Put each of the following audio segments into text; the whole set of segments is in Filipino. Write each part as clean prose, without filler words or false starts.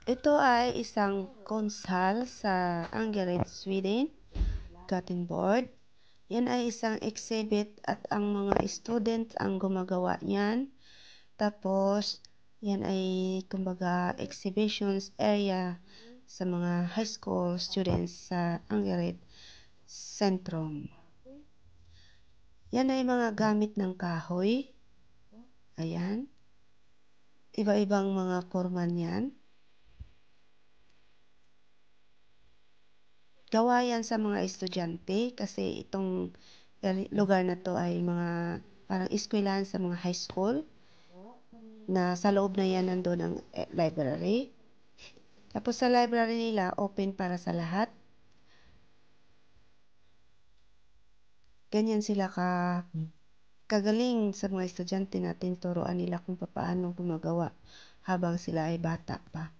Ito ay isang konsal sa Angered, Sweden, Gothenburg. Yan ay isang exhibit at ang mga students ang gumagawa niyan. Tapos, yan ay kumbaga exhibitions area sa mga high school students sa Angered Centrum. Yan ay mga gamit ng kahoy. Ayan. Iba-ibang mga forma niyan. Gawa yan sa mga estudyante kasi itong lugar na to ay mga parang eskwelahan sa mga high school na sa loob na yan nandun ang library. Tapos sa library nila, open para sa lahat. Ganyan sila kagaling sa mga estudyante natin, turuan nila kung paano gumagawa habang sila ay bata pa.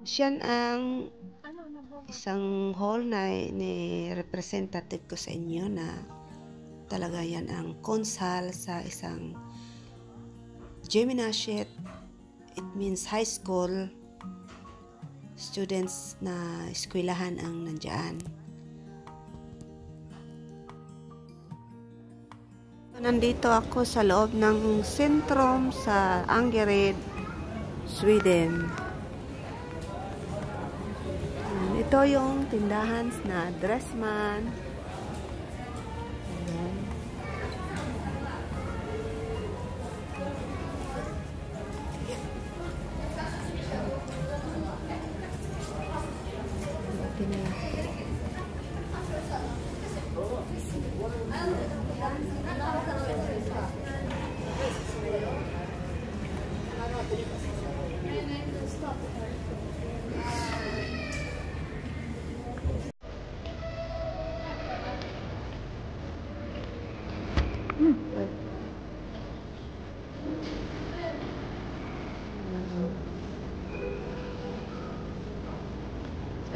Siyan ang isang hall na ni representative ko sa inyo na talaga yan ang konsal sa isang gymnasium. It means high school students na eskwelahan ang nandyan. Nandito ako sa loob ng sentrum sa Angered, Sweden. Ito yung tindahan na Dressman.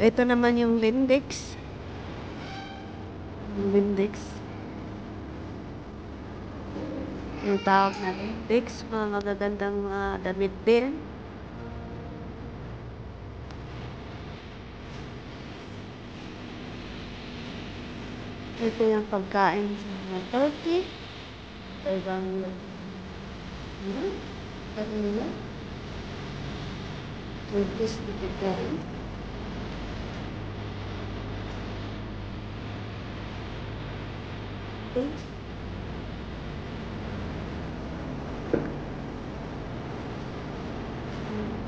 Ito naman yung Lindex. Yung tawag na Lindex, mga magagandang damit din. Ito yung pagkain sa mga turkey. Ibang Turkish pagkain.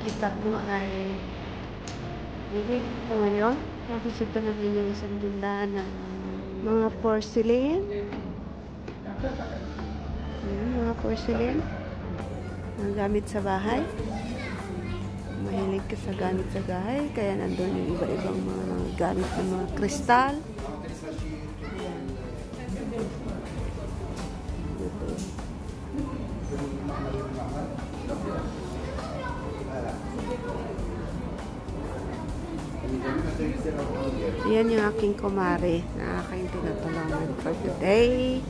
Kita mo ay bibig ito ngayon. Tapos ito namin yung isang tindahan ng mga porcelain. Mga porcelain. Mga gamit sa bahay. Mahilig ka sa gamit sa bahay. Kaya nandun yung iba-ibang mga gamit ng mga kristal. Yan yung aking kumare na aking tinutulungan for today.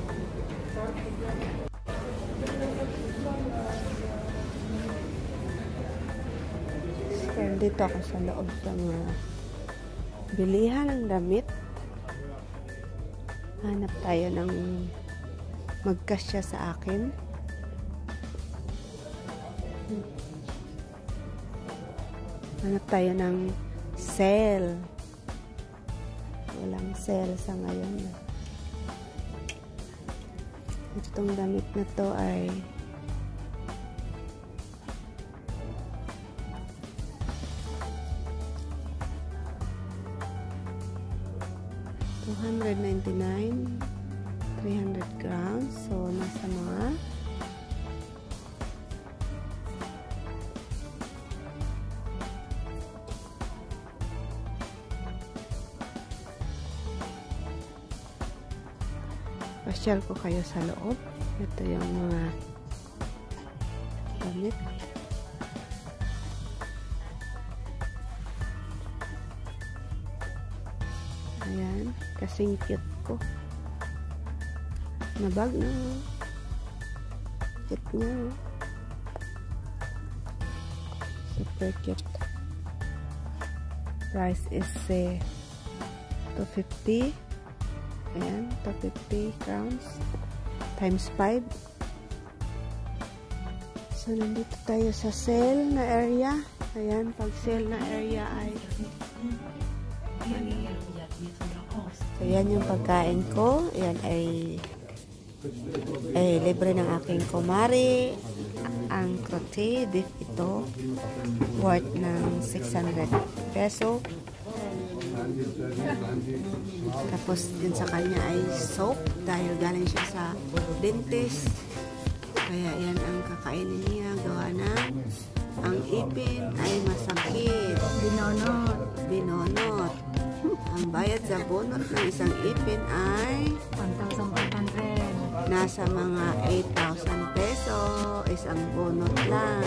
So, dito ako sa loob sa mga bilihan ng damit. Hanap tayo ng magkasya sa akin. Hanap tayo ng sale. Walang sale sa ngayon. Itong damit na to ay $299, 300 grams. So, nasa mga pasyal ko kayo sa loob. Ito yung mga damit. Ayan, kasing cute ko. Nabag na. Cute niya. Super cute. Price is $250. Ayan, 250 crowns times 5. So, nandito tayo sa sale na area. Ayan, pag sale na area ay so, yan yung pagkain ko. Ayan ay libre ng aking kumari. Ang crotte beef ito worth ng 600 peso. Tapos din sa kanya ay soap dahil galing siya sa dentist. Kaya yan ang kakainin niya. Gawa ng ang ipin ay masakit. Binonot. Ang bayad sa bunot ng isang ipin ay 1,500. nasa mga 8,000 peso. Isang bunot lang.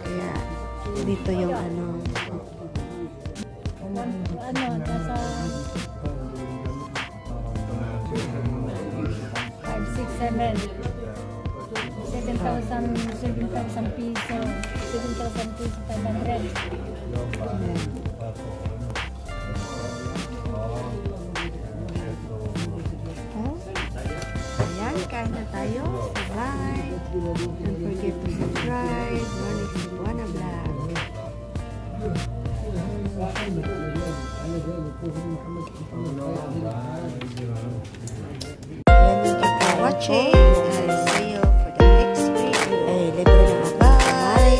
Kaya dito yung nasa 7,000 piso. 7,000 piso, 500. Ayan, kain na tayo. Bye! Don't forget to subscribe. Morning Cebuana Vlog. Thank you for watching. And see you for the next video. Libre na abay.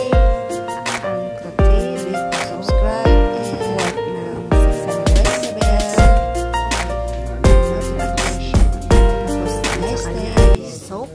Ang crotte, please subscribe. And like ng notification. Tapos, next day, soap.